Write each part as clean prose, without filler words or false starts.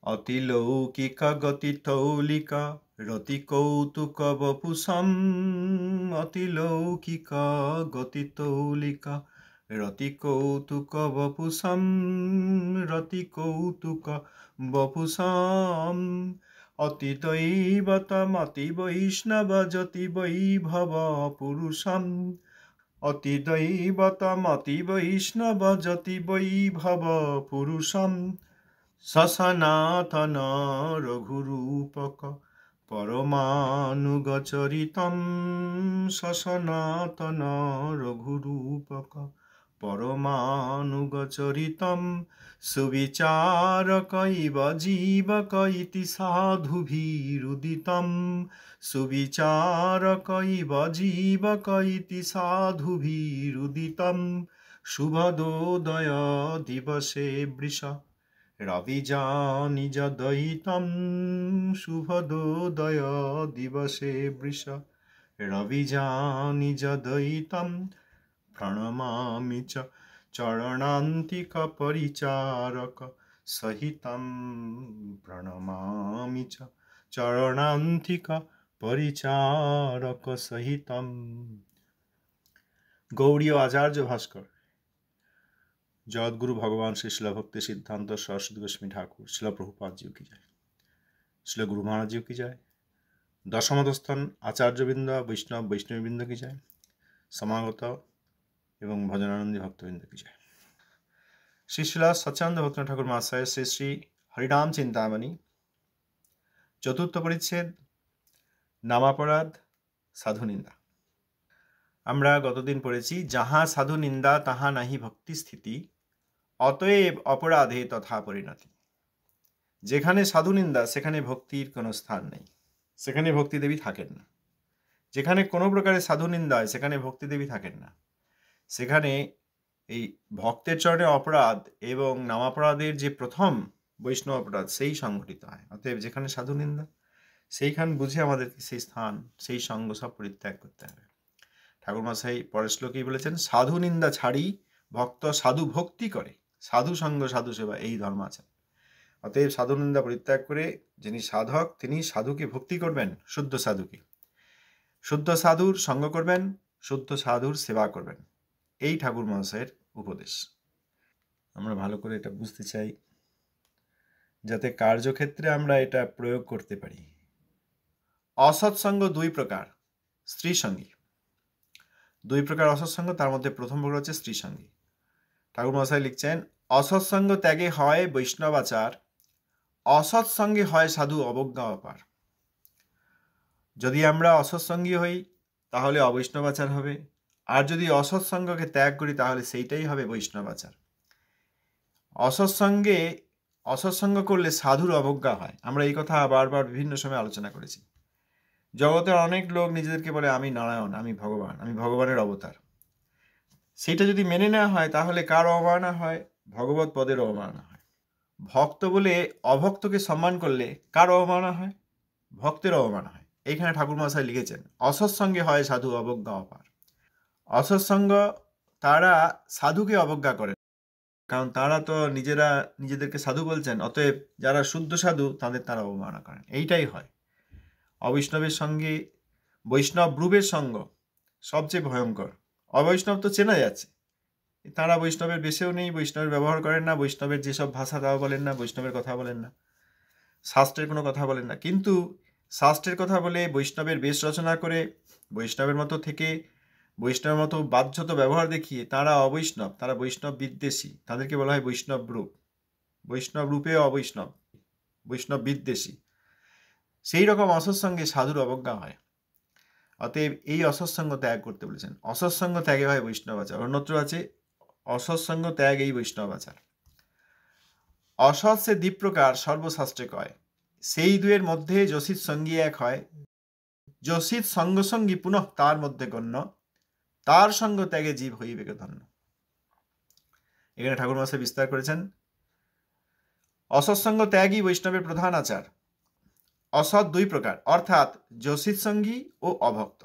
অতিলৌকিক গতিতৌলিক রতি কৌতুক বপুষম। অতিলৌকিক গতিতৌলিক রতি কৌতুক বপুষম। রতি কৌতুক বপুষম। অতিদৈবতমতি বৈষ্ণব যতি বৈভব পুরুষম। অতিদৈবতমতি বৈষ্ণব যতি বৈভব পুরুষম। সসনাতন রঘুরূপক পরমানুগচরিতম। সসনাতন রঘুরূপক পরমানুগচরিতম। সুবিচারক ইব জীবক ইতি সাধুভিরুদিতম। সুবিচারক ইব জীবক ইতি সাধুভিরুদিতম। শুভদোদয় দিবসে বৃষ রবিজানিজদয়িতম। শুভদোদয় দিবসে বৃষ রবিজানিজদয়িতম। প্রণমামি চ চরণান্তিক পরিচারক সহিতম। প্রণমামি চ চরণান্তিক পরিচারক সহিতম। গৌড়ীয় আচার্য ভাস্কর जगद्गुरु भगवान श्री शिला भक्ति सिद्धांत सरस्वती गोस्वामी ठाकुर शिला प्रभुपाद जी की जय। शिला गुरु महाराज जी की जय। दशमदस्थान आचार्यवृंद वैष्णव वैष्णवीवृंद की जय। समागत एवं भजनानंदी भक्तवृंद की जय। श्री शिला सच्चिदानंद भक्तनाथ ठाकुर महाशय श्री श्री हरिनाम चिंतामणि चतुर्थ परिच्छेद नामापराध साधु निंदा। আমরা গতদিন পড়েছি যাহা সাধু নিন্দা তাহা নাহি ভক্তি স্থিতি, অতএব অপরাধে তথা পরিণতি। যেখানে সাধু নিন্দা সেখানে ভক্তির কোনো স্থান নেই, সেখানে ভক্তি দেবী থাকেন না। যেখানে কোনো প্রকারের সাধু নিন্দা হয় সেখানে ভক্তি দেবী থাকেন না। সেখানে এই ভক্তের চরণে অপরাধ এবং নামাপরাধের যে প্রথম বৈষ্ণব অপরাধ সেই সংঘটিত হয়। অতএব যেখানে সাধু নিন্দা সেইখান বুঝে আমাদেরকে সেই স্থান সেই সঙ্গ সব পরিত্যাগ করতে হবে। ঠাকুর মশাই পরের শ্লোকেই বলেছেন, সাধু নিন্দা ছাড়ি ভক্ত সাধু ভক্তি করে, সাধু সঙ্গ সাধু সেবা এই ধর্ম আছে। অতএব সাধু নিন্দা পরিত্যাগ করে যিনি সাধক তিনি সাধুকে ভক্তি করবেন, শুদ্ধ সাধুকে, শুদ্ধ সাধুর সঙ্গ করবেন, শুদ্ধ সাধুর সেবা করবেন। এই ঠাকুর মহাশয়ের উপদেশ। আমরা ভালো করে এটা বুঝতে চাই যাতে কার্যক্ষেত্রে আমরা এটা প্রয়োগ করতে পারি। অসৎসঙ্গ দুই প্রকার, স্ত্রী সঙ্গী। দুই প্রকার অসৎসঙ্গ, তার মধ্যে প্রথম প্রকার হচ্ছে স্ত্রী সঙ্গী। ঠাকুর মহাশয় লিখছেন, অসৎসঙ্গ ত্যাগে হয় বৈষ্ণবাচার, অসৎসঙ্গে হয় সাধু অবজ্ঞা অপার। যদি আমরা অসৎসঙ্গী হই তাহলে অবৈষ্ণবাচার হবে, আর যদি অসৎসঙ্গকে ত্যাগ করি তাহলে সেইটাই হবে বৈষ্ণবাচার। অসৎসঙ্গ করলে সাধুর অবজ্ঞা হয়। আমরা এই কথা বারবার বিভিন্ন সময় আলোচনা করেছি। জগতের অনেক লোক নিজেদেরকে বলে আমি নারায়ণ, আমি ভগবান, আমি ভগবানের অবতার। সেইটা যদি মেনে নেওয়া হয় তাহলে কার অবমাননা হয়? ভগবত পদের অবমাননা হয়। ভক্ত বলে অভক্তকে সম্মান করলে কার অবমাননা হয়? ভক্তের অবমাননা হয়। এইখানে ঠাকুর মহাশয় লিখেছেন, অসৎসঙ্গে হয় সাধু অবজ্ঞা অপার। অসৎসঙ্গ তারা সাধুকে অবজ্ঞা করেন, কারণ তারা তো নিজেদেরকে সাধু বলছেন। অতএব যারা শুদ্ধ সাধু তাদের তারা অবমাননা করেন। এইটাই হয়। অবৈষ্ণবের সঙ্গে বৈষ্ণব রূপের সঙ্গ সবচেয়ে ভয়ঙ্কর। অবৈষ্ণব তো চেনা যাচ্ছে, তারা বৈষ্ণবের বেশেও নেই, বৈষ্ণবের ব্যবহার করেন না, বৈষ্ণবের যেসব ভাষা তাও বলেন না, বৈষ্ণবের কথা বলেন না, শাস্ত্রের কোনো কথা বলেন না। কিন্তু শাস্ত্রের কথা বলে বৈষ্ণবের বেশ রচনা করে বৈষ্ণবের মতো থেকে বৈষ্ণবের মতো বাধ্যত ব্যবহার দেখিয়ে তারা অবৈষ্ণব, তারা বৈষ্ণব বিদ্বেষী। তাদেরকে বলা হয় বৈষ্ণব রূপ। বৈষ্ণব রূপে অবৈষ্ণব, বৈষ্ণব বিদ্বেষী। সেই রকম অসৎসঙ্গে সাধুর অবজ্ঞা হয়। অতএব এই অসৎসঙ্গ ত্যাগ করতে বলেছেন। অসৎসঙ্গ ত্যাগে হয় বৈষ্ণবাচার। অন্যত্র আছে অসৎসঙ্গ ত্যাগ এই বৈষ্ণবাচার। অসৎ সে দ্বীপ প্রকার সর্বশাস্ত্রে কয়, সেই দুয়ের মধ্যে যসিত সঙ্গী এক হয়। যসিত সঙ্গী পুনঃ তার মধ্যে গণ্য, তার সঙ্গ ত্যাগে জীব হইবে ধন্য। এখানে ঠাকুর মহাশয় বিস্তার করেছেন, অসৎসঙ্গ ত্যাগই বৈষ্ণবের প্রধান আচার। অসৎ দুই প্রকার, অর্থাৎ যসিত সঙ্গী ও অভক্ত।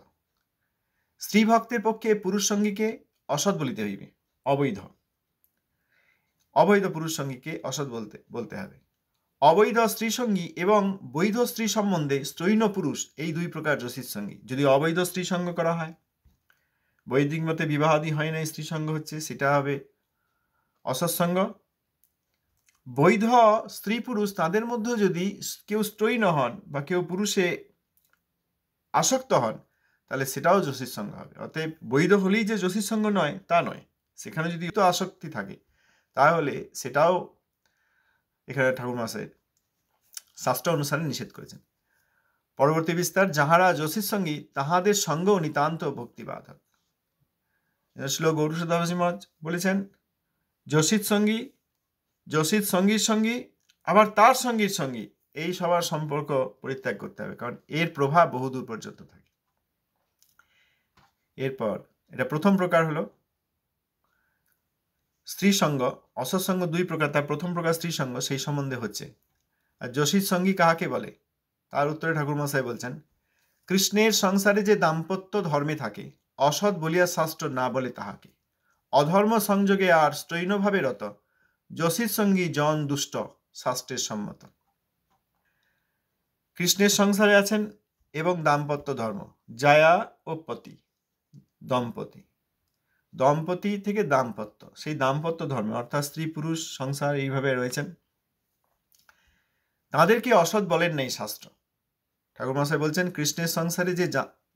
স্ত্রী ভক্তের পক্ষে পুরুষ সঙ্গীকে অসৎ বলিতে হইবে, অবৈধ পুরুষ সঙ্গীকে অসৎ বলতে হবে। অবৈধ স্ত্রীসঙ্গী এবং বৈধ স্ত্রী সম্বন্ধে স্ত্রৈণ পুরুষ এই দুই প্রকার জ্যোতিষ সঙ্গী। যদি অবৈধ স্ত্রী সঙ্গ করা হয়, বৈদিক মতে বিবাহাদি হয় না, স্ত্রী সঙ্গ হচ্ছে, সেটা হবে অসৎসঙ্গ। বৈধ স্ত্রী পুরুষ তাদের মধ্যে যদি কেউ স্ত্রৈণ হন বা কেউ পুরুষে আসক্ত হন, তাহলে সেটাও জ্যোতিষ সঙ্গ হবে। অতএব বৈধ হলেই যে জ্যোতিষ সঙ্গ নয় তা নয়, সেখানে যদি তো আসক্তি থাকে তাহলে সেটাও এখানে ঠাকুরমশাই শাস্ত্র অনুসারে নিষেধ করেছেন। পরবর্তী বিস্তার, যাহারা জ্যোতিষ সঙ্গী তাহাদের সঙ্গও নিতান্ত ভক্তিবাধক। শ্লোক গৌরসুদাসী মহারাজ বলেছেন, জ্যোতিষ সঙ্গীর সঙ্গী আবার তার সঙ্গীর সঙ্গী, এই সবার সম্পর্ক পরিত্যাগ করতে হবে, কারণ এর প্রভাব বহুদূর পর্যন্ত থাকে। এরপর এটা প্রথম প্রকার হলো স্ত্রী সঙ্গ। অসৎসঙ্গ দুই প্রকার, তার প্রথম প্রকার স্ত্রী সঙ্গ, সেই সম্বন্ধে হচ্ছে। আর জ্যোতিষ সঙ্গী কাহাকে বলে, তার উত্তরে ঠাকুরমশাই বলছেন, কৃষ্ণের সংসারে যে দাম্পত্য ধর্মে থাকে, অসৎ বলিয়া শাস্ত্র না বলে তাহাকে। অধর্ম সংযোগে আর স্ত্রৈণভাবে রত জ্যোতিষ সঙ্গী জন দুষ্ট, শাস্ত্রের সম্মত। কৃষ্ণের সংসারে আছেন এবং দাম্পত্য ধর্ম, জায়া ও পতি, দম্পতি থেকে দাম্পত্য, সেই দাম্পত্য ধর্ম অর্থাৎ স্ত্রী পুরুষ সংসার এইভাবে রয়েছেন, তাদেরকে অসৎ বলেন নাই শাস্ত্র। ঠাকুরমশাই বলছেন, কৃষ্ণের সংসারে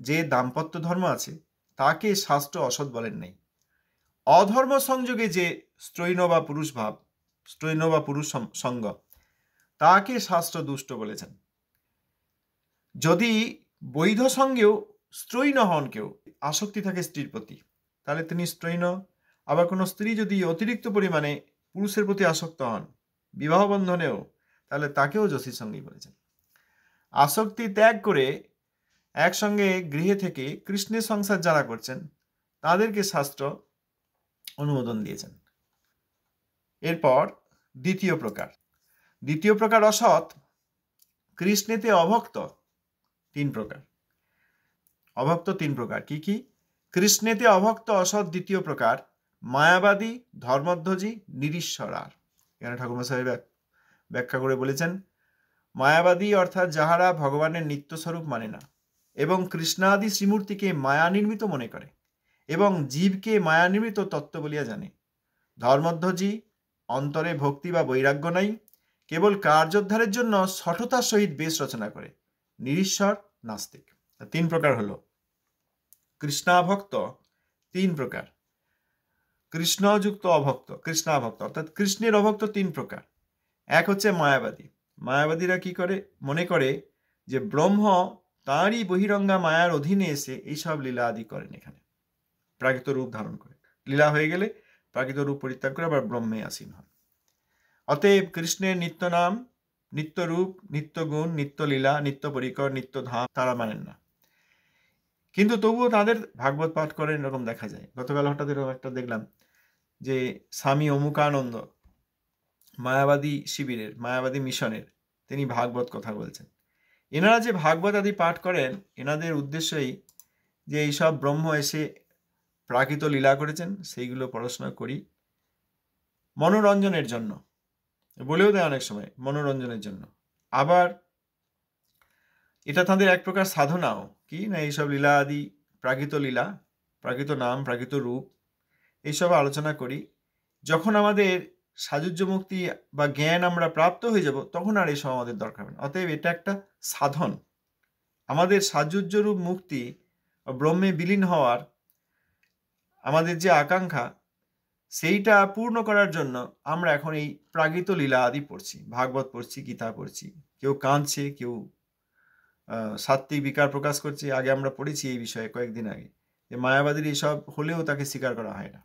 যে দাম্পত্য ধর্ম আছে তাকে শাস্ত্র অসৎ বলেন নাই। অধর্ম সংযোগে যে স্ত্রৈণ বা পুরুষ ভাব, স্ত্রৈণ বা পুরুষ সঙ্গ, তাকে শাস্ত্র দুষ্ট বলেছেন। যদি বৈধ সঙ্গেও স্ত্রৈণ হন কেউ, আসক্তি থাকে স্ত্রীর প্রতি, তাহলে তিনি স্ত্রৈণ। আবার কোনো স্ত্রী যদি অতিরিক্ত পরিমাণে পুরুষের প্রতি আসক্ত হন বিবাহ বন্ধনেও, তাহলে তাকেও জ্যোতিষ সঙ্গী বলেছেন। আসক্তি ত্যাগ করে একসঙ্গে গৃহে থেকে কৃষ্ণের সংসার যারা করছেন তাদেরকে শাস্ত্র অনুমোদন দিয়েছেন। এরপর দ্বিতীয় প্রকার অসৎ, কৃষ্ণেতে অভক্ত তিন প্রকার। অভক্ত তিন প্রকার কি কি? কৃষ্ণেতে অভক্ত অসৎ দ্বিতীয় প্রকার, মায়াবাদী, ধর্মধ্বজী, নিরীশ্বরার। এখানে ঠাকুরমশাই ব্যাখ্যা করে বলেছেন, মায়াবাদী অর্থাৎ যাহারা ভগবানের নিত্যস্বরূপ মানে না এবং কৃষ্ণাদি শ্রীমূর্তিকে মায়া নির্মিত মনে করে এবং জীবকে মায়া নির্মিত তত্ত্ব বলিয়া জানে। ধর্মধ্বজী, অন্তরে ভক্তি বা বৈরাগ্য নাই, কেবল কার্যোদ্ধারের জন্য সঠতার সহিত বেশ রচনা করে। নিরীশ্বর, নাস্তিক। তিন প্রকার হলো কৃষ্ণাভক্ত, তিন প্রকার। কৃষ্ণযুক্ত অভক্ত, কৃষ্ণাভক্ত অর্থাৎ কৃষ্ণের অভক্ত তিন প্রকার। এক হচ্ছে মায়াবাদী। মায়াবাদীরা কি করে? মনে করে যে ব্রহ্ম তাঁরই বহিরঙ্গা মায়ার অধীনে এসে এইসব লীলা আদি করেন, এখানে প্রাকৃত রূপ ধারণ করে, লীলা হয়ে গেলে প্রাকৃত রূপ পরিত্যাগ করে আবার ব্রহ্মে আসীন হন। অতএব কৃষ্ণের নিত্য নাম, নিত্য রূপ, নিত্য গুণ, নিত্য লীলা, নিত্য পরিকর, নিত্য ধাম তারা মানেন না, কিন্তু তবুও তাদের ভাগবত পাঠ করেন, এরকম দেখা যায়। গতকাল হঠাৎ এরকম একটা দেখলাম যে স্বামী অমুকানন্দ মায়াবাদী শিবিরের, মায়াবাদী মিশনের, তিনি ভাগবত কথা বলছেন। এনারা যে ভাগবত আদি পাঠ করেন, এনাদের উদ্দেশ্যই যে এইসব ব্রহ্ম এসে প্রাকৃত লীলা করেছেন সেইগুলো পড়াশোনা করি মনোরঞ্জনের জন্য, বলেও দেয় অনেক সময় মনোরঞ্জনের জন্য। আবার এটা তাদের এক প্রকার সাধনাও, কি না এইসব লীলা আদি, প্রাকৃত লীলা, প্রাকৃত নাম, প্রাকৃত রূপ, এইসব আলোচনা করি। যখন আমাদের সাযুজ্য মুক্তি বা জ্ঞান আমরা প্রাপ্ত হয়ে যাব, তখন আর এসব আমাদের দরকার হবে না। অতএব এটা একটা সাধন। আমাদের সাযুজ্য রূপ মুক্তি, ব্রহ্মে বিলীন হওয়ার আমাদের যে আকাঙ্ক্ষা, সেইটা পূর্ণ করার জন্য আমরা এখন এই প্রাকৃত লীলা আদি পড়ছি, ভাগবত পড়ছি, গীতা পড়ছি। কেউ কাঁদছে, কেউ সাত্ত্বিক বিকার প্রকাশ করছে। আগে আমরা পড়েছি এই বিষয়ে কয়েকদিন আগে, যে মায়াবাদীর এইসব হলেও তাকে স্বীকার করা হয় না।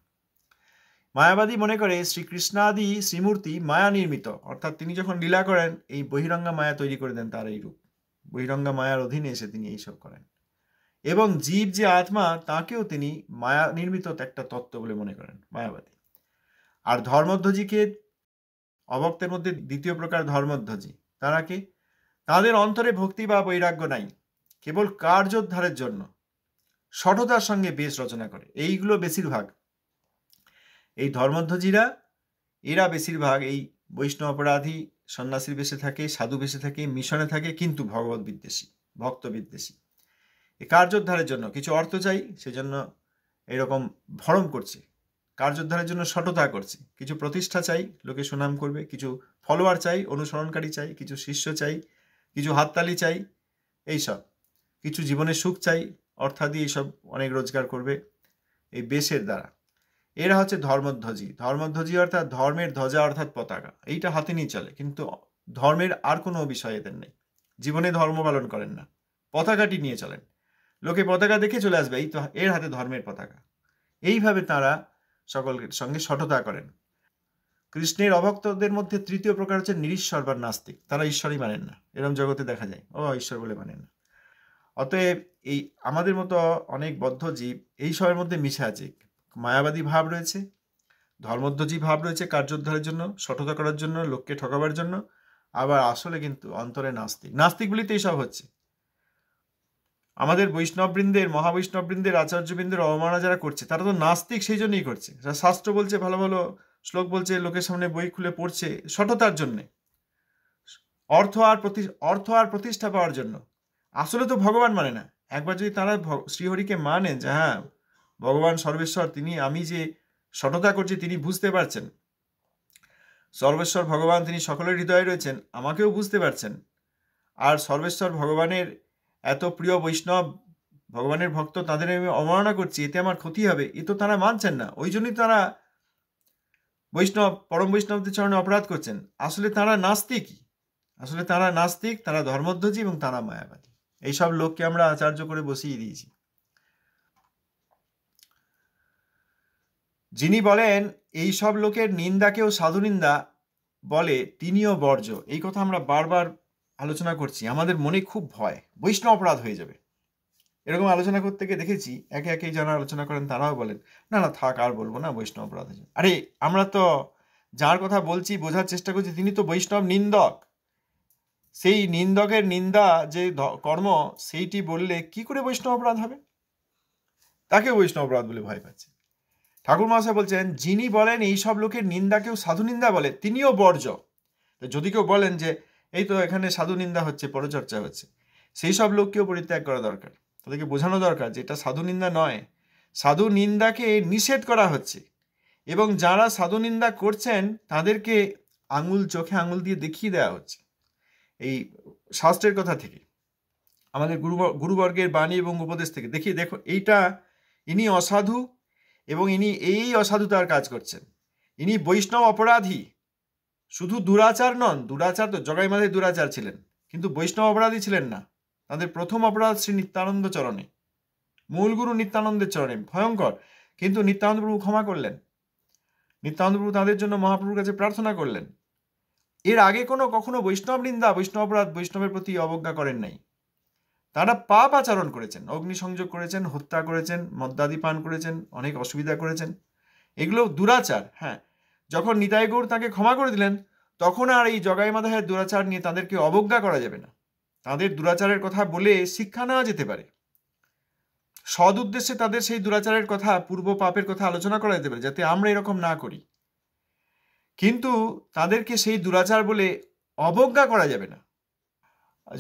মায়াবাদী মনে করে শ্রীকৃষ্ণাদি শ্রীমূর্তি মায়া নির্মিত, অর্থাৎ তিনি যখন লীলা করেন এই বহিরঙ্গা মায়া তৈরি করে দেন, তার এই রূপ, বহিরঙ্গা মায়ার অধীনে এসে তিনি এইসব করেন। এবং জীব যে আত্মা, তাকেও তিনি মায়া নির্মিত একটা তত্ত্ব বলে মনে করেন মায়াবাদী। আর ধর্মধ্বজীকে, অভক্তের মধ্যে দ্বিতীয় প্রকার ধর্মধ্বজী, তারা কি? তাদের অন্তরে ভক্তি বা বৈরাগ্য নাই, কেবল কার্যোদ্ধারের জন্য সঠতার সঙ্গে বেশ রচনা করে। এইগুলো বেশিরভাগ এই ধর্মধ্বজীরা, এরা বেশিরভাগ এই বৈষ্ণব অপরাধী সন্ন্যাসীর বেশে থাকে, সাধু বেশে থাকে, মিশনে থাকে, কিন্তু ভগবত বিদ্বেষী, ভক্ত বিদ্বেষী। এই কার্যোদ্ধারের জন্য কিছু অর্থ চাই, সেজন্য এরকম ভরম করছে, কার্যোদ্ধারের জন্য সততা করছে। কিছু প্রতিষ্ঠা চাই, লোকে সুনাম করবে, কিছু ফলোয়ার চাই, অনুসরণকারী চাই, কিছু শিষ্য চাই, কিছু হাততালি চাই, এইসব কিছু জীবনের সুখ চাই, অর্থাদি এইসব অনেক রোজগার করবে এই বেশের দ্বারা। এরা হচ্ছে ধর্মধ্বজী। ধর্মধ্বজী অর্থাৎ ধর্মের ধ্বজা অর্থাৎ পতাকা, এইটা হাতে নিয়ে চলে, কিন্তু ধর্মের আর কোনো বিষয় এদের নেই, জীবনে ধর্ম পালন করেন না, পতাকাটি নিয়ে চলেন। লোকে পতাকা দেখে চলে আসবে, এই তো এর হাতে ধর্মের পতাকা। এইভাবে তারা সকলের সঙ্গে সততা করেন। কৃষ্ণের অভক্তদের মধ্যে তৃতীয় প্রকার হচ্ছে নিরীশ্বর বা নাস্তিক। তারা ঈশ্বরই মানেন না, এরম জগতে দেখা যায়, ও ঈশ্বর বলে মানেন না। অতএব এই আমাদের মতো অনেক বদ্ধ জীব এই সবের মধ্যে মিশে আছে। মায়াবাদী ভাব রয়েছে, ধর্মধ্বজী ভাব রয়েছে কার্যোদ্ধারের জন্য, সততা করার জন্য, লোককে ঠকাবার জন্য, আবার আসলে কিন্তু অন্তরে নাস্তিক। নাস্তিক বলেই তো এইসব হচ্ছে। আমাদের বৈষ্ণববৃন্দের, মহাবৈষ্ণববৃন্দের, আচার্যবৃন্দের অবমাননা যারা করছে তারা তো নাস্তিক, সেই জন্যই করছে। যারা শাস্ত্র বলছে, ভালো ভালো শ্লোক বলছে, লোকের সামনে বই খুলে পড়ছে সততার জন্যে, অর্থ আর প্রতিষ্ঠা পাওয়ার জন্য। আসলে তো ভগবান মানে না। একবার যদি তারা শ্রীহরিকে মানে যে হ্যাঁ ভগবান সর্বেশ্বর, তিনি, আমি যে সততা করছি তিনি বুঝতে পারছেন, সর্বেশ্বর ভগবান তিনি সকলের হৃদয়ে রয়েছেন, আমাকেও বুঝতে পারছেন, আর সর্বেশ্বর ভগবানের এত প্রিয় বৈষ্ণব, ভগবানের ভক্ত, তাদের আমি অবমাননা করছি, এতে আমার ক্ষতি হবে, এ তো তারা মানছেন না। ওই জন্যই তারা পরম বৈষ্ণবদের চরণে অপরাধ করছেন। আসলে তারা নাস্তিকই, আসলে তারা নাস্তিক, তারা ধর্মধ্বজী এবং তারা মায়াবাদী। এইসব লোককে আমরা আচার্য করে বসিয়ে দিয়েছি। যিনি বলেন এই সব লোকের নিন্দাকেও সাধু নিন্দা বলে, তিনিও বর্জ্য। এই কথা আমরা বারবার আলোচনা করছি। আমাদের মনে খুব ভয় বৈষ্ণব অপরাধ হয়ে যাবে, এরকম আলোচনা করতে গিয়ে দেখেছি একে একে যারা আলোচনা করেন তারাও বলেন না না থাক, আর বলবো না, বৈষ্ণব অপরাধ হয়ে যাবে। আরে আমরা তো যার কথা বলছি, বোঝার চেষ্টা করছি, তিনি তো বৈষ্ণব নিন্দক। সেই নিন্দকের নিন্দা যে কর্ম, সেইটি বললে কি করে বৈষ্ণব অপরাধ হবে? তাকে বৈষ্ণব অপরাধ বলে ভয় পাচ্ছে। ঠাকুর মহাশয় বলছেন যিনি বলেন এইসব লোকের নিন্দাকেও সাধু নিন্দা বলে, তিনিও বর্জ্য। যদি কেউ বলেন যে এই তো এখানে সাধু নিন্দা হচ্ছে, পরচর্চা হচ্ছে, সেই সব লোককেও পরিত্যাগ করা দরকার। তাদেরকে বোঝানো দরকার যে এটা সাধু নিন্দা নয়, সাধু নিন্দাকে নিষেধ করা হচ্ছে। এবং যারা সাধু নিন্দা করছেন তাদেরকে চোখে আঙুল দিয়ে দেখিয়ে দেওয়া হচ্ছে এই শাস্ত্রের কথা থেকে, আমাদের গুরুবর্গের বাণী এবং উপদেশ থেকে দেখিয়ে, দেখো এইটা ইনি অসাধু এবং ইনি এই অসাধুতার কাজ করছেন, ইনি বৈষ্ণব অপরাধী। শুধু দুরাচার নন, দুরাচার তো জগাই মাঝে দুরাচার ছিলেন, কিন্তু বৈষ্ণব অপরাধী ছিলেন না। তাদের প্রথম অপরাধ শ্রী নিত্যানন্দ চরণে, মূল গুরু নিত্যানন্দের চরণে, ভয়ঙ্কর। কিন্তু নিত্যানন্দ প্রভু ক্ষমা করলেন, নিত্যানন্দ প্রভু তাদের জন্য মহাপ্রভুর কাছে প্রার্থনা করলেন। এর আগে কখনো বৈষ্ণব নিন্দা, বৈষ্ণব অপরাধ, বৈষ্ণবের প্রতি অবজ্ঞা করেন নাই। তারা পাপ আচরণ করেছেন, অগ্নিসংযোগ করেছেন, হত্যা করেছেন, মদ্যাদি পান করেছেন, অনেক অসুবিধা করেছেন, এগুলো দুরাচার। হ্যাঁ, যখন নিতাই গৌর তাকে ক্ষমা করে দিলেন, তখন আর এই জগাই মাধায়ের দুরাচার নিয়ে তাদেরকে অবজ্ঞা করা যাবে না। তাদের দুরাচারের কথা বলে শিক্ষা নেওয়া যেতে পারে, সদ উদ্দেশ্যে তাদের সেই দুরাচারের কথা, পূর্ব পাপের কথা আলোচনা করা যেতে পারে, যাতে আমরা এরকম না করি। কিন্তু তাদেরকে সেই দুরাচার বলে অবজ্ঞা করা যাবে না।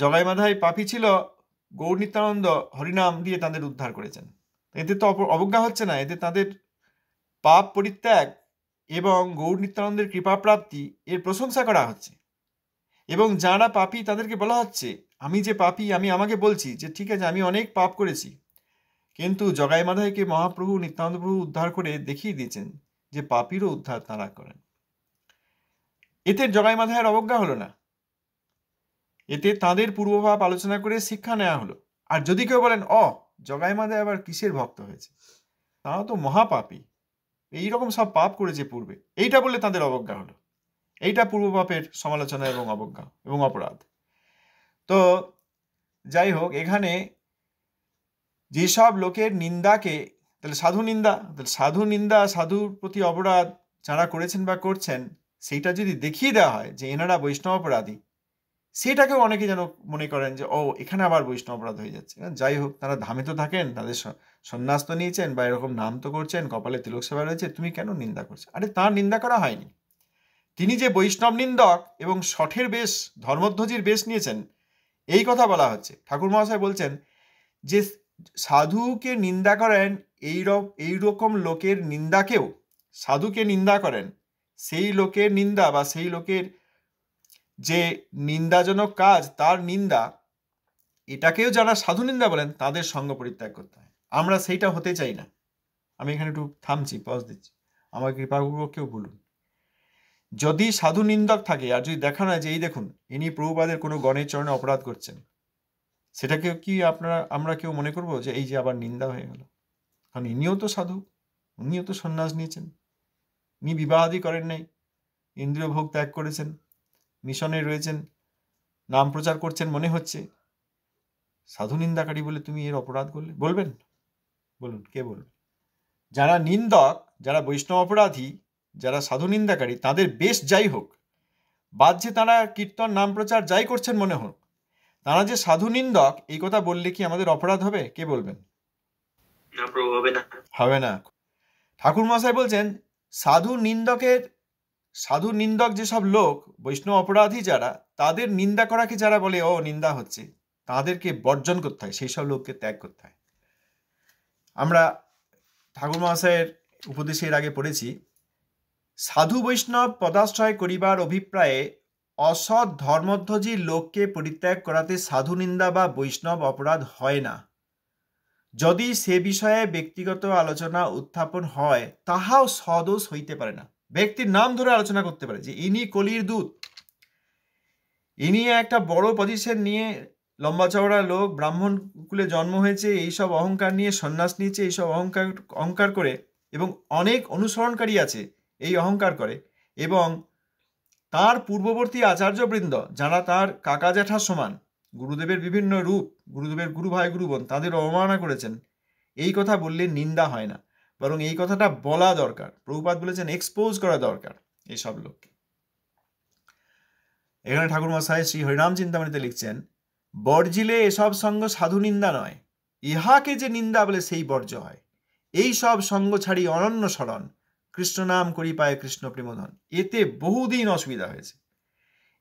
জগাই মাধাই পাপী ছিল, গৌর নিত্যানন্দ হরিনাম দিয়ে তাদের উদ্ধার করেছেন। এতে তো অবজ্ঞা হচ্ছে না, এতে তাদের পাপ পরিত্যাগ এবং গৌর নিত্যানন্দের কৃপা প্রাপ্তি, এর প্রশংসা করা হচ্ছে। এবং যারা পাপী তাদেরকে বলা হচ্ছে আমি যে পাপী, আমি আমাকে বলছি যে ঠিক আছে আমি অনেক পাপ করেছি, কিন্তু জগাই মাধাইকে মহাপ্রভু নিত্যানন্দ প্রভু উদ্ধার করে দেখিয়ে দিয়েছেন যে পাপীরও উদ্ধার তারা করেন। এতে জগাই মাধাইয়ের অবজ্ঞা হলো না, এতে তাদের পূর্বভাব আলোচনা করে শিক্ষা নেওয়া হলো। আর যদি কেউ বলেন জগাই মাধাই আবার কিসের ভক্ত হয়েছে, তারা তো মহাপাপী, এইরকম সব পাপ করেছে পূর্বে, এইটা বললে তাদের অবজ্ঞা হলো। এইটা পূর্বপাপের সমালোচনা এবং অবজ্ঞা এবং অপরাধ। তো যাই হোক, এখানে যেসব লোকের নিন্দাকে, তাহলে সাধু নিন্দা, সাধুর প্রতি অপরাধ যারা করেছেন বা করছেন, সেইটা যদি দেখিয়ে দেওয়া হয় যে এনারা বৈষ্ণব অপরাধী, সেটাকেও অনেকে যেন মনে করেন যে এখানে আবার বৈষ্ণব অপরাধ হয়ে যাচ্ছে। যাই হোক, তারা ধামে তো থাকেন, তাদের সন্ন্যাস তো নিয়েছেন বা এরকম নাম তো করছেন, কপালে তিলক সেবা রয়েছে, তুমি কেন নিন্দা করছো? আরে তার নিন্দা করা হয়নি, তিনি যে বৈষ্ণব নিন্দক এবং শঠের বেশ, ধর্মধ্বজির বেশ নিয়েছেন, এই কথা বলা হচ্ছে। ঠাকুর মহাশয় বলছেন যে সাধুকে নিন্দা করেন, এইরকম লোকের নিন্দাকেও, সাধুকে নিন্দা করেন সেই লোকের নিন্দা বা সেই লোকের যে নিন্দাজনক কাজ, তার নিন্দা, এটাকেও যারা সাধু নিন্দা বলেন তাদের সঙ্গ পরিত্যাগ করতে হয়। আমরা সেইটা হতে চাই না। আমি এখানে একটু থামছি, পজ দিচ্ছি। আমার কৃপাপূর্বক কেউ বলুন, যদি সাধু নিন্দক থাকে আর যদি দেখা না যে এই দেখুন ইনি প্রভুপাদের কোনো গণের চরণে অপরাধ করছেন, সেটাকে কি আমরা কেউ মনে করবো যে এই যে আবার নিন্দা হয়ে গেল? কারণ ইনিও তো সাধু, উনিও তো সন্ন্যাস নিয়েছেন, ইনি বিবাহাদি করেন নাই, ইন্দ্রিয় ভোগ ত্যাগ করেছেন, মিশনে রয়েছেন, নাম প্রচার করছেন, মনে হচ্ছে সাধু নিন্দাকারী বলে তুমি এর অপরাধ করলে? বলবেন? বলুন, কে বলবেন? যারা নিন্দক, যারা বৈষ্ণব অপরাধী, যারা সাধু নিন্দাকারী, তাদের বেশ যাই হোক, বাহ্যে তারা কীর্তন নাম প্রচার যাই করছেন মনে হোক, তারা যে সাধু নিন্দক, এই কথা বললে কি আমাদের অপরাধ হবে? কে বলবেন? না প্রভু, হবে না। হবে না। ঠাকুর মশাই বলছেন সাধু নিন্দক যেসব লোক, বৈষ্ণব অপরাধী যারা, তাদের নিন্দা করাকে যারা বলে ও নিন্দা হচ্ছে, তাদেরকে বর্জন করতে হয়, সেই সব লোককে ত্যাগ করতে হয়। আমরা ঠাকুর মহাশয়ের উপদেশের আগে পড়েছি, সাধু বৈষ্ণব পদাশ্রয় করিবার অভিপ্রায়ে অসৎ ধর্মধ্বজী লোককে পরিত্যাগ করাতে সাধু নিন্দা বা বৈষ্ণব অপরাধ হয় না। যদি সে বিষয়ে ব্যক্তিগত আলোচনা উত্থাপন হয়, তাহাও সদোষ হইতে পারে না। ব্যক্তির নাম ধরে আলোচনা করতে পারে যে ইনি কলির দূত, ইনি একটা বড় পজিশন নিয়ে, লম্বা চওড়া লোক, ব্রাহ্মণ কুলে জন্ম হয়েছে, এইসব অহংকার নিয়ে সন্ন্যাস নিয়েছে, এইসব অহংকার করে, এবং অনেক অনুসরণকারী আছে এই অহংকার করে, এবং তার পূর্ববর্তী আচার্যবৃন্দ যারা তার কাকা জ্যাঠার সমান, গুরুদেবের বিভিন্ন রূপ, গুরুদেবের গুরু ভাই গুরু বোন, তাদের অবমাননা করেছেন, এই কথা বললে নিন্দা হয় না, বরং এই কথাটা বলা দরকার। প্রভুপাদ বলেছেন এক্সপোজ করা দরকার এইসব লোককে। এখানে ঠাকুর মশাই শ্রী হরিনাম চিন্তামণিতে লিখছেন, বর্জিলে এসব সঙ্গ সাধু নিন্দা নয়, ইহাকে যে নিন্দা বলে সেই বর্জ্য হয়। এই সব সঙ্গ ছাড়ি অনন্য শরণ, কৃষ্ণ নাম করি পায় কৃষ্ণ প্রেমধন। এতে বহুদিন অসুবিধা হয়েছে।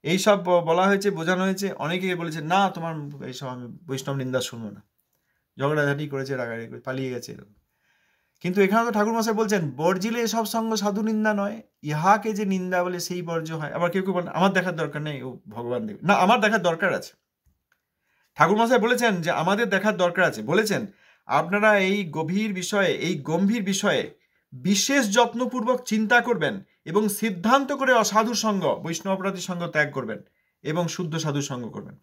এইসব বলা হয়েছে, বোঝানো হয়েছে, অনেকে বলেছে না তোমার এইসব আমি বৈষ্ণব নিন্দা শুনবো না, ঝগড়াঝাটি করেছে, রাগারাগি করে পালিয়ে গেছে এরকম। কিন্তু এখানে তো ঠাকুর মশাই বলছেন বর্জিলে এসব সঙ্গ সাধু নিন্দা নয়, ইহাকে যে নিন্দা বলে সেই বর্জ্য হয়। আবার কেউ কেউ বলেন আমার দেখার দরকার নেই, ও ভগবান দেবে না। আমার দেখার দরকার আছে। ঠাকুর মশাই বলেছেন যে আমাদের দেখার দরকার আছে। বলেছেন আপনারা এই গম্ভীর বিষয়ে বিশেষ যত্নপূর্বক চিন্তা করবেন এবং সিদ্ধান্ত করে অসাধু সঙ্গ, বৈষ্ণব অপরাধী সঙ্গ ত্যাগ করবেন এবং শুদ্ধ সাধু সঙ্গ করবেন।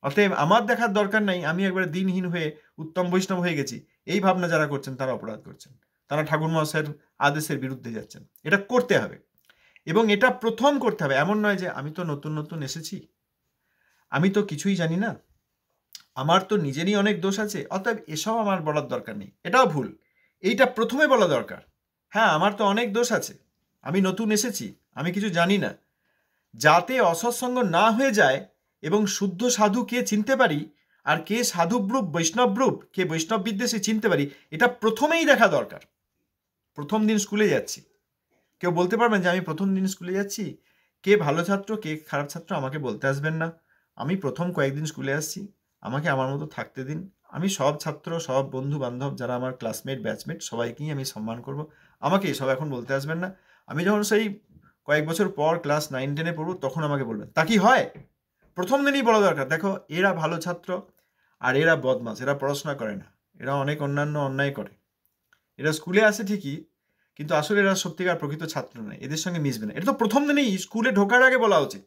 অতএব আমার দেখার দরকার নাই, আমি একবারে দিনহীন হয়ে উত্তম বৈষ্ণব হয়ে গেছি, এই ভাবনা যারা করছেন তারা অপরাধ করছেন, তারা ঠাকুর মহাশয়ের আদেশের বিরুদ্ধে যাচ্ছেন। এটা করতে হবে এবং এটা প্রথম করতে হবে। এমন নয় যে আমি তো নতুন নতুন এসেছি, আমি তো কিছুই জানি না, আমার তো নিজেরই অনেক দোষ আছে, অতএব এসব আমার বলার দরকার নেই। এটাও ভুল। এইটা প্রথমে বলা দরকার। হ্যাঁ, আমার তো অনেক দোষ আছে, আমি নতুন এসেছি, আমি কিছু জানি না, যাতে অসৎসঙ্গ না হয়ে যায় এবং শুদ্ধ সাধু কে চিনতে পারি, আর কে সাধুব্রূপ বৈষ্ণবরূপ, কে বৈষ্ণব বিদ্বেষী চিনতে পারি, এটা প্রথমেই দেখা দরকার। প্রথম দিন স্কুলে যাচ্ছি, কেউ বলতে পারবেন যে আমি প্রথম দিন স্কুলে যাচ্ছি, কে ভালো ছাত্র কে খারাপ ছাত্র আমাকে বলতে আসবেন না। আমি প্রথম কয়েকদিন স্কুলে আসছি, আমাকে আমার মতো থাকতে দিন। আমি সব ছাত্র, সব বন্ধু বান্ধব যারা আমার ক্লাসমেট ব্যাচমেট সবাইকেই আমি সম্মান করব, আমাকে এসব এখন বলতে আসবেন না। আমি যখন সেই কয়েক বছর পর ক্লাস 9-10-এ পড়বো তখন আমাকে বলবেন। তা কি হয়? প্রথম দিনই বলা দরকার, দেখো এরা ভালো ছাত্র আর এরা বদমাস, এরা পড়াশোনা করে না, এরা অনেক অন্যান্য অন্যায় করে, এরা স্কুলে আসে ঠিকই কিন্তু আসলে এরা সত্যিকার প্রকৃত ছাত্র নয়, এদের সঙ্গে মিশবে না। এটা তো প্রথম দিনেই স্কুলে ঢোকার আগে বলা উচিত।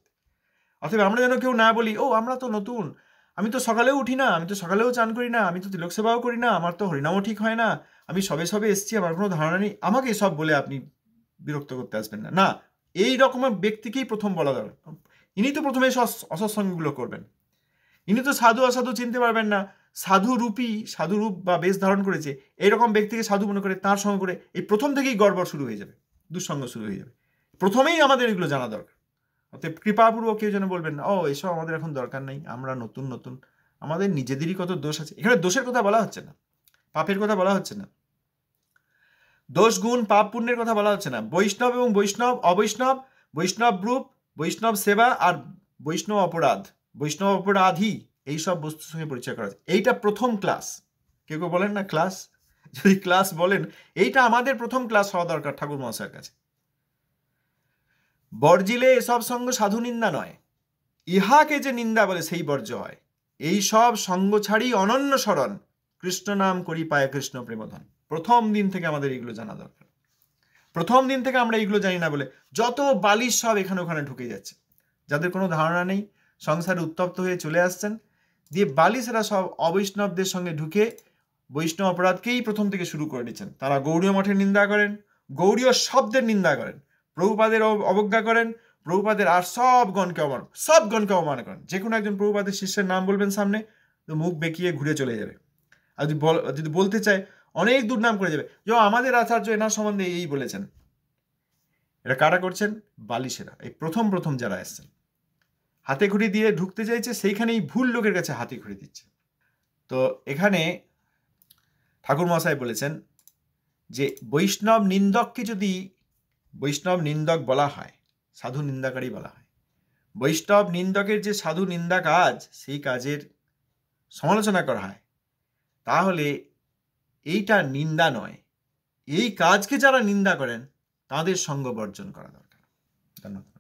অথবা আমরা যেন কেউ না বলি ও আমরা তো নতুন, আমি তো সকালেও উঠি না, আমি তো সকালেও চান করি না, আমি তো তিলক সেবাও করি না, আমার তো হরিনামও ঠিক হয় না, আমি সবে এসছি, আমার কোনো ধারণা নেই, আমাকে সব বলে আপনি বিরক্ত করতে আসবেন না। না, এই রকমের ব্যক্তিকেই প্রথম বলা দরকার। ইনি তো প্রথমে অসৎসঙ্গগুলো করবেন, ইনি তো সাধু অসাধু চিনতে পারবেন না, সাধু রূপ বা বেশ ধারণ করেছে এইরকম ব্যক্তিকে সাধু মনে করে তার সঙ্গ করে এই প্রথম থেকেই গড়বড় শুরু হয়ে যাবে, দুঃসঙ্গ শুরু হয়ে যাবে। প্রথমেই আমাদের এগুলো জানা দরকার। অতএব কৃপাপূর্বক কেউ যেন বলবেন না ও এসব আমাদের এখন দরকার নেই, আমরা নতুন, আমাদের নিজেদেরই কত দোষ আছে। এখানে দোষের কথা বলা হচ্ছে না, পাপের কথা বলা হচ্ছে না, দোষ গুণ পাপ পুণ্যের কথা বলা হচ্ছে না। বৈষ্ণব এবং অবৈষ্ণব বৈষ্ণব রূপ, বৈষ্ণব সেবা আর বৈষ্ণব অপরাধ, বৈষ্ণব অপরাধী, এইসব বস্তুর সঙ্গে পরিচয় করা যায়। এইটা প্রথম ক্লাস। কেউ কেউ বলেন না ক্লাস, যদি ক্লাস বলেন, এইটা আমাদের প্রথম ক্লাস হওয়া দরকার ঠাকুর মহাশয়ের কাছে। বর্জিলে এসব সঙ্গ সাধু নিন্দা নয়, ইহাকে যে নিন্দা বলে সেই বর্জ্য হয়। এই সব সঙ্গ ছাড়ি অনন্য স্মরণ, কৃষ্ণ নাম করি পায় কৃষ্ণ প্রেমধন। প্রথম দিন থেকে আমাদের এগুলো জানা দরকার। প্রথম দিন থেকে আমরা এগুলো জানি না বলে যত বালিশ সব এখানে ওখানে ঢুকে যাচ্ছে। যাদের কোনো ধারণা নেই, সংসারে উত্তপ্ত হয়ে চলে আসছেন, দিয়ে বালিশেরা সব অবৈষ্ণবদের সঙ্গে ঢুকে বৈষ্ণব অপরাধকেই প্রথম থেকে শুরু করে দিচ্ছেন। তারা গৌড়ীয় মঠের নিন্দা করেন, গৌড়ীয় শব্দের নিন্দা করেন, প্রভুপাদের অবজ্ঞা করেন, প্রভুপাদের আর সব গণকে অবমান করেন। যে কোনো একজন প্রভুপাদের শিষ্যের নাম বলবেন সামনে, তো মুখ বেঁকিয়ে ঘুরে চলে যাবে। আর যদি বলতে চায় অনেক দূর নাম করে যাবে, যে আমাদের আচার্য এনার সম্বন্ধে এই বলেছেন। এটা কারা করছেন? বালিশেরা, এই প্রথম যারা এসছেন। হাতে খড়ি দিয়ে ঢুকতে চাইছে, সেইখানেই ভুল লোকের কাছে হাতে খড়ি দিচ্ছে। তো এখানে ঠাকুর মহাশয় বলেছেন যে বৈষ্ণব নিন্দককে যদি বৈষ্ণব নিন্দক বলা হয়, সাধু নিন্দাকারী বলা হয়, বৈষ্ণব নিন্দকের যে সাধু নিন্দা কাজ, সেই কাজের সমালোচনা করা হয়, তাহলে এইটা নিন্দা নয়। এই কাজকে যারা নিন্দা করেন তাদের সঙ্গ বর্জন করা দরকার। ধন্যবাদ।